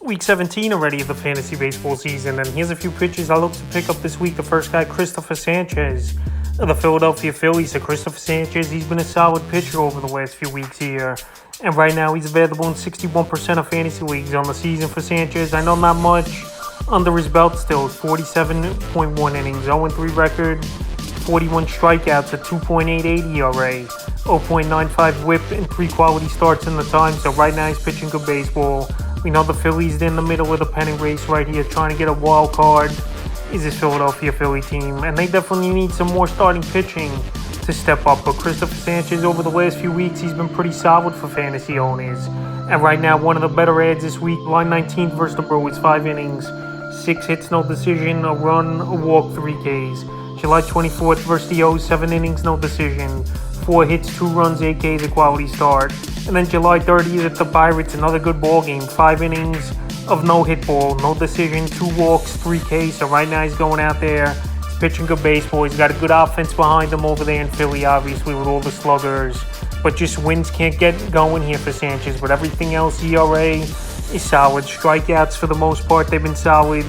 Week 17 already of the fantasy baseball season, and here's a few pitchers I look to pick up this week. The first guy, Christopher Sanchez of the Philadelphia Phillies. So Christopher Sanchez, he's been a solid pitcher over the last few weeks here, and right now he's available in 61% of fantasy leagues on the season for Sanchez. I know not much under his belt still. 47.1 innings, 0-3 record, 41 strikeouts, a 2.88 ERA, 0.95 whip, and 3 quality starts in the time. So right now he's pitching good baseball. We know the Phillies in the middle of the pennant race right here, trying to get a wild card is this Philadelphia Philly team, and they definitely need some more starting pitching to step up. But Christopher Sanchez, over the last few weeks, he's been pretty solid for fantasy owners. And right now, one of the better ads this week, line 19th versus the Brewers, 5 innings, 6 hits, no decision, a run, a walk, 3 Ks. July 24th versus the O's, 7 innings, no decision, 4 hits, 2 runs, 8 Ks, a quality start. And then July 30th at the Pirates, another good ball game, 5 innings of no-hit ball, no decision, 2 walks, 3 Ks. So right now he's going out there, he's pitching good baseball. He's got a good offense behind him over there in Philly, obviously, with all the sluggers. But just wins can't get going here for Sanchez. But everything else, ERA is solid. Strikeouts, for the most part, they've been solid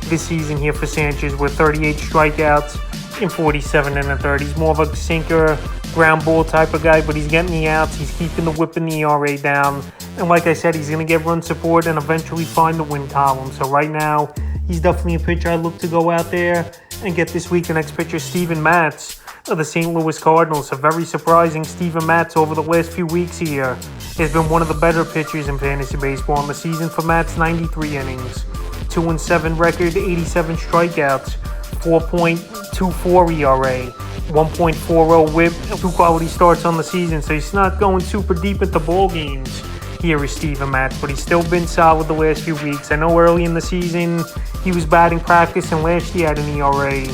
this season here for Sanchez, with 38 strikeouts in 47 1/3. He's more of a sinker, ground ball type of guy, but he's getting the outs. He's keeping the whip and the ERA down. And like I said, he's going to get run support and eventually find the win column. So right now, he's definitely a pitcher I look to go out there and get this week. The next pitcher, Steven Matz of the St. Louis Cardinals. A very surprising Steven Matz over the last few weeks here has been one of the better pitchers in fantasy baseball. In the season for Matz, 93 innings, 2-7 record, 87 strikeouts, 4.24 ERA, 1.40 whip, 2 quality starts on the season. So he's not going super deep into ball games here is Steven Matz, but he's still been solid the last few weeks. I know early in the season he was batting practice, and last year had an ERA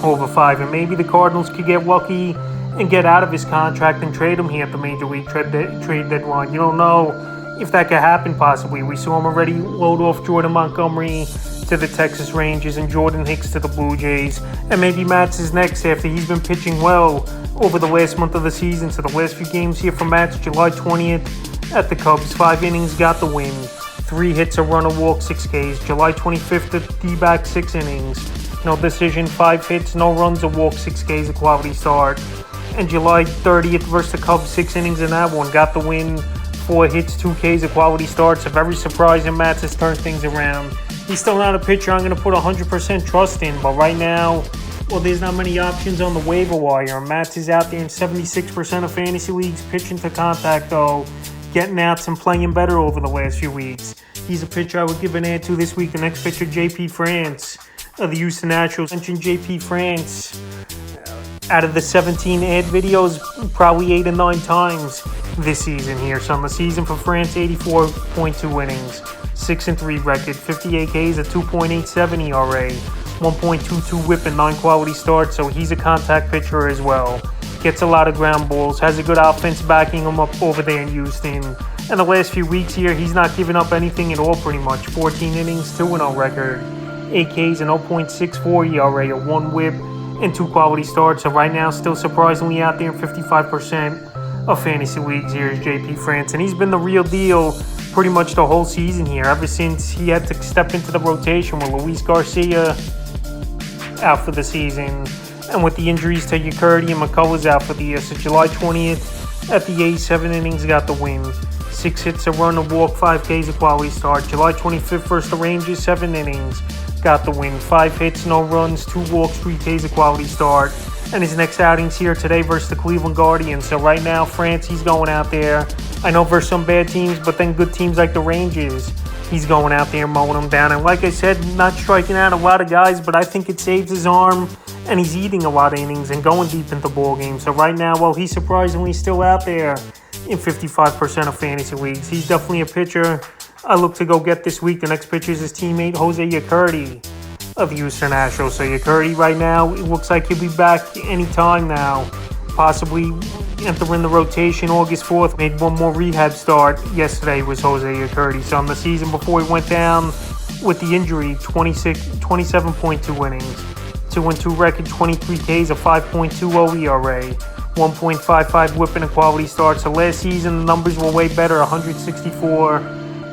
over 5. And maybe the Cardinals could get lucky and get out of his contract and trade him here at the Major League trade deadline. You don't know if that could happen possibly. We saw him already load off Jordan Montgomery to the Texas Rangers and Jordan Hicks to the Blue Jays. And maybe Matz is next after he's been pitching well over the last month of the season. So the last few games here for Matz, July 20th at the Cubs, 5 innings, got the win, 3 hits, a run, a walk, 6 Ks. July 25th at D-backs, 6 innings, no decision, 5 hits, no runs, a walk, 6 Ks, a quality start. And July 30th versus the Cubs, 6 innings in that one, got the win, 4 hits, 2 Ks, a quality start. So very surprising Matz has turned things around. He's still not a pitcher I'm going to put 100% trust in, but right now, well, there's not many options on the waiver wire. Matz is out there in 76% of fantasy leagues, pitching to contact though, getting outs and playing better over the last few weeks. He's a pitcher I would give an ad to this week. The next pitcher, JP France of the Houston Astros. I mentioned JP France out of the 17 ad videos, probably 8 or 9 times this season here. So on the season for France, 84.2 innings, 6-3 record, 58 Ks, a 2.87 ERA, 1.22 whip, and 9 quality starts. So he's a contact pitcher as well. Gets a lot of ground balls, has a good offense backing him up over there in Houston. And the last few weeks here, he's not giving up anything at all pretty much. 14 innings, 2-0 record, 8 Ks, and 0.64 ERA, a 1 whip, and 2 quality starts. So right now, still surprisingly out there in 55% of fantasy leagues here is JP France. And he's been the real deal pretty much the whole season here, ever since he had to step into the rotation with Luis Garcia out for the season. And with the injuries to Yurkirty and McCullers out for the year. So July 20th at the A's, 7 innings, got the win. 6 hits, a run, a walk, 5 Ks, a quality start. July 25th versus the Rangers, 7 innings, got the win. 5 hits, no runs, 2 walks, 3 Ks, a quality start. And his next outings here today versus the Cleveland Guardians. So right now, France, he's going out there. I know versus some bad teams, but then good teams like the Rangers, he's going out there mowing them down. And like I said, not striking out a lot of guys, but I think it saves his arm. And he's eating a lot of innings and going deep into ball games. So right now, well, he's surprisingly still out there in 55% of fantasy leagues. He's definitely a pitcher I look to go get this week. The next pitcher is his teammate, Jose Yurkirty of the Houston Astros. So Yurkirty right now, it looks like he'll be back anytime now. Possibly entering the rotation August 4th. Made one more rehab start yesterday was Jose Yurkirty. So on the season before he went down with the injury, 27.2 innings. 2-2 record, 23 Ks, a 5.20 ERA, 1.55 whip, and a quality start. So last season, the numbers were way better, 164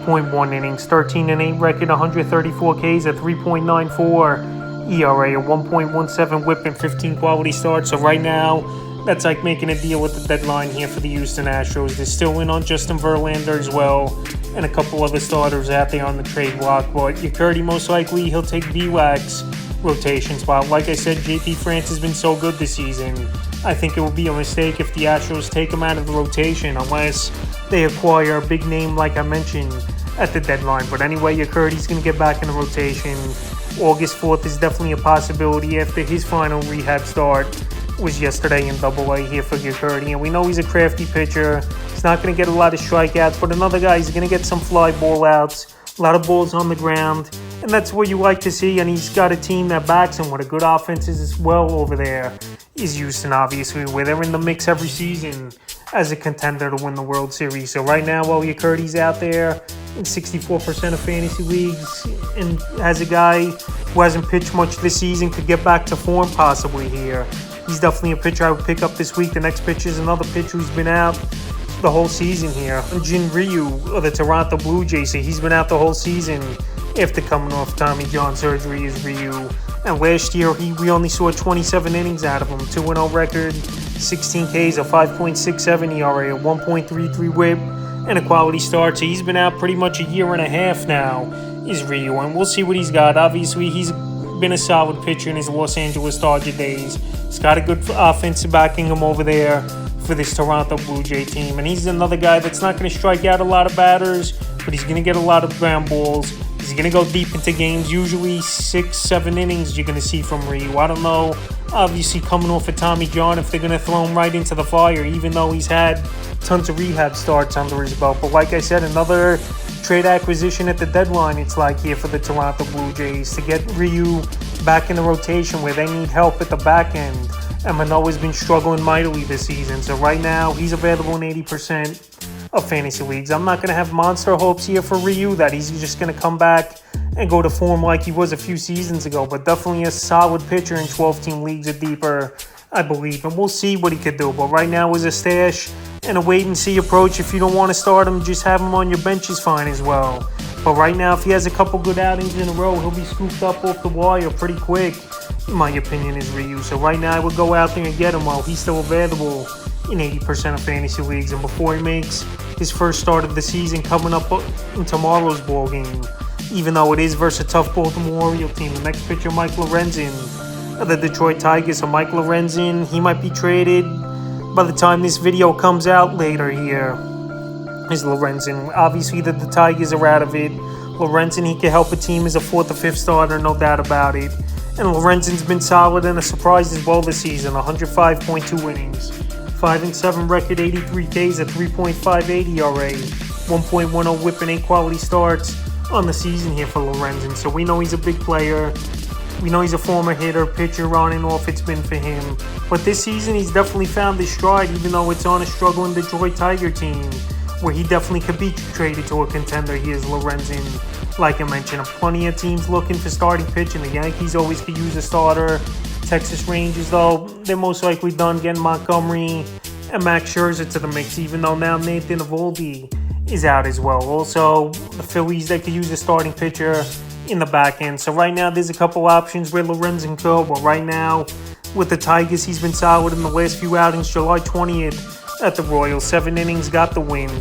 8.1 innings, 13-8 record, 134 Ks, a 3.94 ERA, a 1.17 WHIP, and 15 quality starts. So right now, that's like making a deal with the deadline here for the Houston Astros. They're still in on Justin Verlander as well, and a couple other starters out there on the trade block. But Yurkirty, most likely, he'll take B-Wax rotation spot. Like I said, JP France has been so good this season. I think it would be a mistake if the Astros take him out of the rotation unless they acquire a big name like I mentioned at the deadline. But anyway, Yurkirty's going to get back in the rotation. August 4th is definitely a possibility after his final rehab start was yesterday in Double-A here for Yurkirty. And we know he's a crafty pitcher. He's not going to get a lot of strikeouts, but another guy, he's going to get some fly ball outs, a lot of balls on the ground. And that's what you like to see, and he's got a team that backs him with a good offenses as well over there. Is Houston, obviously, where they're in the mix every season as a contender to win the World Series. So right now, while Yurkirty's out there in 64% of fantasy leagues and as a guy who hasn't pitched much this season, could get back to form possibly here. He's definitely a pitcher I would pick up this week. The next pitcher is another pitcher who's been out the whole season here. Jin Ryu of the Toronto Blue Jays. He's been out the whole season after coming off Tommy John surgery is Ryu. And last year, we only saw 27 innings out of him. 2-0 record, 16 Ks, a 5.67 ERA, a 1.33 WHIP, and a quality start. So he's been out pretty much a year and a half now, is Ryu. And we'll see what he's got. Obviously, he's been a solid pitcher in his Los Angeles Dodger days. He's got a good offense backing him over there for this Toronto Blue Jay team. And he's another guy that's not going to strike out a lot of batters, but he's going to get a lot of ground balls. He's going to go deep into games, usually 6-7 innings you're going to see from Ryu. I don't know, obviously coming off of Tommy John, if they're going to throw him right into the fire, even though he's had tons of rehab starts under his belt. But like I said, another trade acquisition at the deadline, it's like here for the Toronto Blue Jays, to get Ryu back in the rotation where they need help at the back end. And Manoah's been struggling mightily this season. So right now, he's available in 80% of fantasy leagues. I'm not going to have monster hopes here for Ryu that he's just going to come back and go to form like he was a few seasons ago, but definitely a solid pitcher in 12-team leagues or deeper, I believe, and we'll see what he could do. But right now is a stash and a wait-and-see approach. If you don't want to start him, just have him on your bench is fine as well. But right now, if he has a couple good outings in a row, he'll be scooped up off the wire pretty quick, in my opinion, is Ryu. So right now, I would go out there and get him while he's still available in 80% of fantasy leagues, and before he makes his first start of the season coming up in tomorrow's ball game, even though it is versus a tough Baltimore Oriole team. The next pitcher, Mike Lorenzen of the Detroit Tigers. So Mike Lorenzen, he might be traded by the time this video comes out later here, is Lorenzen. Obviously, the Tigers are out of it. Lorenzen, he can help a team as a 4th or 5th starter, no doubt about it. And Lorenzen's been solid and a surprise as well this season, 105.2 innings. 5-7 record, 83 Ks, a 3.58 ERA, 1.10 WHIP, and 8 quality starts on the season here for Lorenzen. So we know he's a big player. We know he's a former hitter, pitcher, on and off it's been for him. But this season he's definitely found his stride, even though it's on a struggling Detroit Tiger team, where he definitely could be traded to a contender. He is Lorenzen. Like I mentioned, plenty of teams looking for starting pitching. The Yankees always could use a starter. Texas Rangers, though, they're most likely done getting Montgomery and Max Scherzer to the mix, even though now Nathan Eovaldi is out as well. Also, the Phillies, they could use a starting pitcher in the back end. So right now, there's a couple options where Lorenzen go, but right now, with the Tigers, he's been solid in the last few outings. July 20th at the Royals, 7 innings, got the win.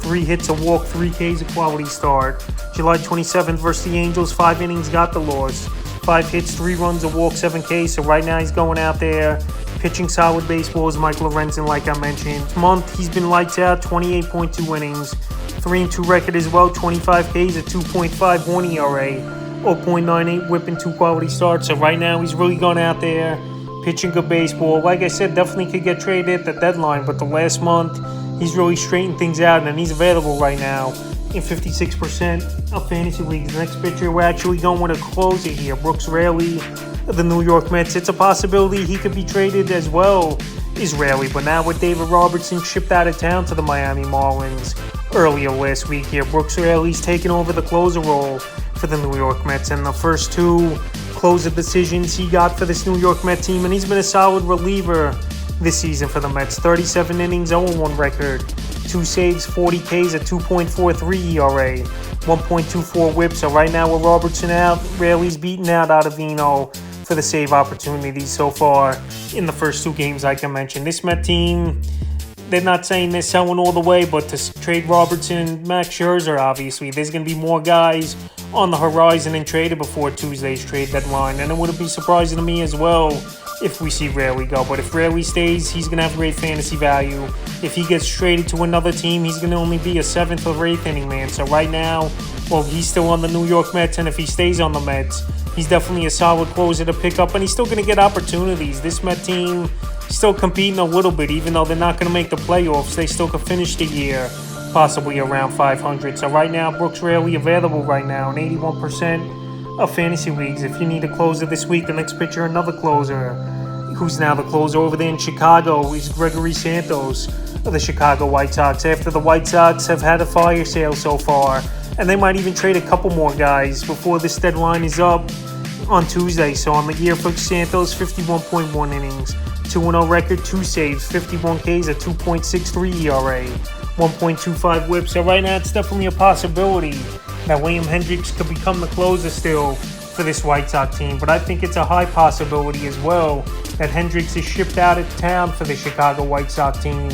3 hits, a walk, 3 Ks, a quality start. July 27th versus the Angels, 5 innings, got the loss. 5 hits, 3 runs, a walk, 7 Ks. So right now he's going out there pitching solid baseball as Mike Lorenzen, like I mentioned. This month he's been lights out, 28.2 innings, 3-2 record as well, 25 Ks, a 2.51 ERA, 0.98 WHIP, and 2 quality starts. So right now he's really going out there pitching good baseball. Like I said, definitely could get traded at the deadline, but the last month he's really straightened things out, and he's available right now in 56% of fantasy leagues. The next pitcher, we're actually going with a closer here, Brooks Raley of the New York Mets. It's a possibility he could be traded as well, is Raley. But now with David Robertson shipped out of town to the Miami Marlins earlier last week here, Brooks Raley's taken over the closer role for the New York Mets. And the first 2 closer decisions he got for this New York Mets team, and he's been a solid reliever this season for the Mets. 37 innings, 0-1 record, 2 saves, 40 Ks, a 2.43 ERA, 1.24 whip. So right now with Robertson out, Raley's beaten out Ottavino for the save opportunities so far in the first 2 games, like I mentioned. This Met team, they're not saying they're selling all the way, but to trade Robertson and Max Scherzer, obviously, there's going to be more guys on the horizon and traded before Tuesday's trade deadline. And it wouldn't be surprising to me as well if we see Raley go. But if Raley stays, he's going to have great fantasy value. If he gets traded to another team, he's going to only be a 7th or 8th inning man. So right now, well, he's still on the New York Mets, and if he stays on the Mets, he's definitely a solid closer to pick up, and he's still going to get opportunities. This Met team still competing a little bit, even though they're not going to make the playoffs. They still could finish the year possibly around 500. So right now, Brooks Raley available right now in 81% of fantasy leagues. If you need a closer this week, the next pitcher, another closer, who's now the closer over there in Chicago, is Gregory Santos of the Chicago White Sox. After the White Sox have had a fire sale so far, and they might even trade a couple more guys before this deadline is up on Tuesday. So on the year for Santos, 51.1 innings, 2-0 record, 2 saves, 51 Ks, a 2.63 ERA, 1.25 whip. So right now, it's definitely a possibility that William Hendricks could become the closer still for this White Sox team. But I think it's a high possibility as well that Hendricks is shipped out of town for the Chicago White Sox team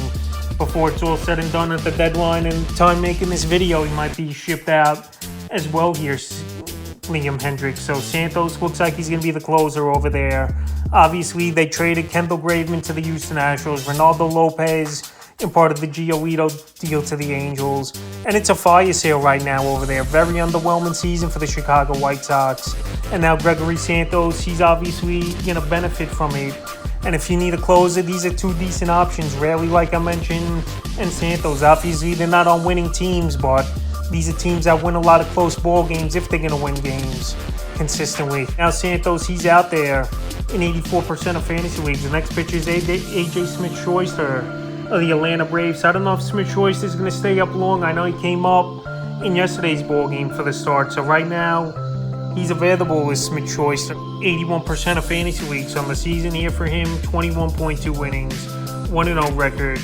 before it's all said and done at the deadline. And time making this video, he might be shipped out as well here, Liam Hendricks. So Santos looks like he's going to be the closer over there. Obviously, they traded Kendall Graveman to the Houston Astros, Ronaldo Lopez in part of the Giolito deal to the Angels. And it's a fire sale right now over there. Very underwhelming season for the Chicago White Sox. And now Gregory Santos, he's obviously going to benefit from it. And if you need a closer, these are 2 decent options. Rarely, like I mentioned, and Santos. Obviously, they're not on winning teams, but these are teams that win a lot of close ball games if they're going to win games consistently. Now Santos, he's out there in 84% of fantasy leagues. The next pitcher is AJ Smith-Schuster of the Atlanta Braves. I don't know if Smith-Schuster is going to stay up long. I know he came up in yesterday's ball game for the start. So right now, he's available with Smith-Schuster. 81% of fantasy leagues on the season here for him. 21.2 innings, 1-0 record,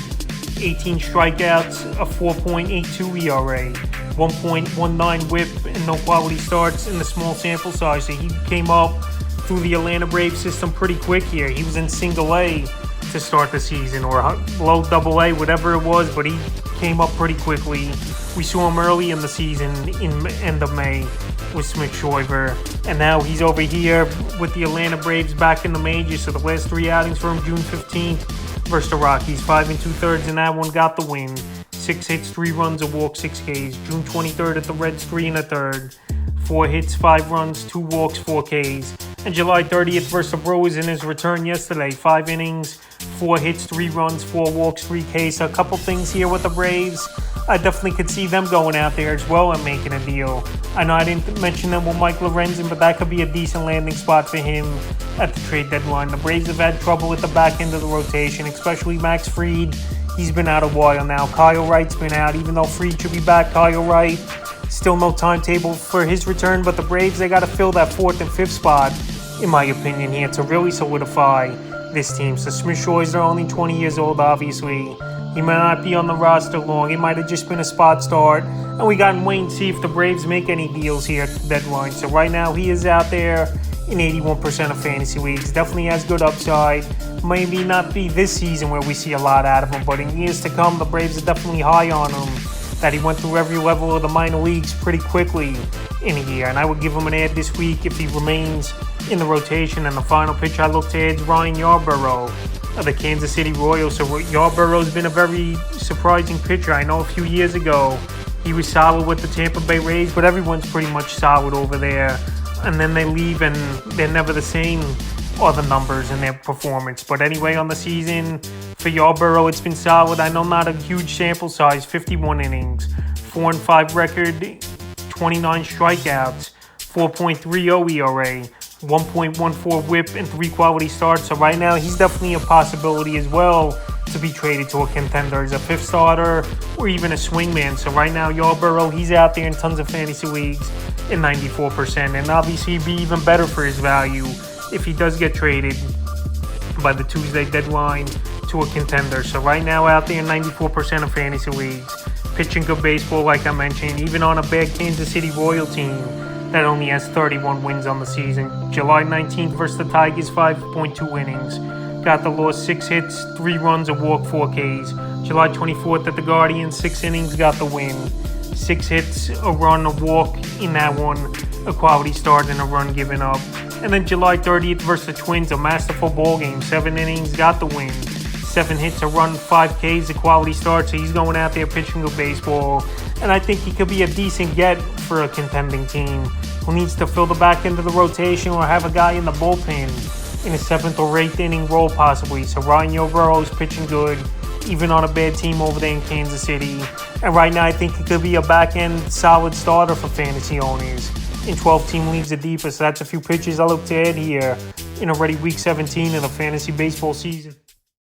18 strikeouts, a 4.82 ERA, 1.19 whip, and no quality starts in the small sample size. So he came up through the Atlanta Braves system pretty quick here. He was in single A to start the season, or low double A, whatever it was, but he came up pretty quickly. We saw him early in the season in end of May with Smith-Schuster, and now he's over here with the Atlanta Braves back in the majors. So the last 3 outings for him, June 15th versus the Rockies, 5 2/3 in that one, got the win. 6 hits, 3 runs, a walk, 6 Ks. June 23rd at the Reds, 3 1/3. 4 hits, 5 runs, 2 walks, 4 Ks. And July 30th versus the Brewers in his return yesterday, 5 innings, 4 hits, 3 runs, 4 walks, 3 Ks. So a couple things here with the Braves. I definitely could see them going out there as well and making a deal. I know I didn't mention them with Mike Lorenzen, but that could be a decent landing spot for him at the trade deadline. The Braves have had trouble at the back end of the rotation, especially Max Fried. He's been out a while now. Kyle Wright's been out. Even though Fried should be back, Kyle Wright, still no timetable for his return. But the Braves, they got to fill that 4th and 5th spot, in my opinion, here to really solidify this team. So Smith-Schuster, only 20 years old, obviously. He might not be on the roster long. It might have just been a spot start. And we got to wait and see if the Braves make any deals here at the deadline. So right now, he is out there in 81% of fantasy leagues. Definitely has good upside. Maybe not be this season where we see a lot out of him, but in years to come, the Braves are definitely high on him. That he went through every level of the minor leagues pretty quickly in a year. And I would give him an ad this week if he remains in the rotation. And the final pitch I look to add is Ryan Yarbrough of the Kansas City Royals. So Yarborough's been a very surprising pitcher. I know a few years ago he was solid with the Tampa Bay Rays, but everyone's pretty much solid over there. And then they leave and they're never the same, or the numbers in their performance. But anyway, on the season for Yarbrough, it's been solid. I know not a huge sample size, 51 innings, 4-5 record, 29 strikeouts, 4.30 ERA, 1.14 whip, and 3 quality starts. So right now, he's definitely a possibility as well to be traded to a contender as a 5th starter or even a swingman. So right now, Yarbrough, he's out there in tons of fantasy leagues in 94%. And obviously, it'd be even better for his value if he does get traded by the Tuesday deadline to a contender. So right now out there in 94% of fantasy leagues, pitching good baseball like I mentioned, even on a bad Kansas City Royal team that only has 31 wins on the season. July 19th versus the Tigers, 5.2 innings. Got the loss, 6 hits, 3 runs, a walk, 4 Ks. July 24th at the Guardians, 6 innings, got the win. 6 hits, a run, a walk in that one, a quality start, and a run given up. And then July 30th versus the Twins, a masterful ball game. 7 innings, got the win. 7 hits, a run, 5 Ks, a quality start. So he's going out there pitching good baseball. And I think he could be a decent get for a contending team who needs to fill the back end of the rotation or have a guy in the bullpen in a 7th or 8th inning role possibly. So Ryan Yarbrough is pitching good, even on a bad team over there in Kansas City. And right now I think he could be a back-end solid starter for fantasy owners in 12-team leagues or deeper. So that's a few pitches I look to add here in already week 17 of the fantasy baseball season.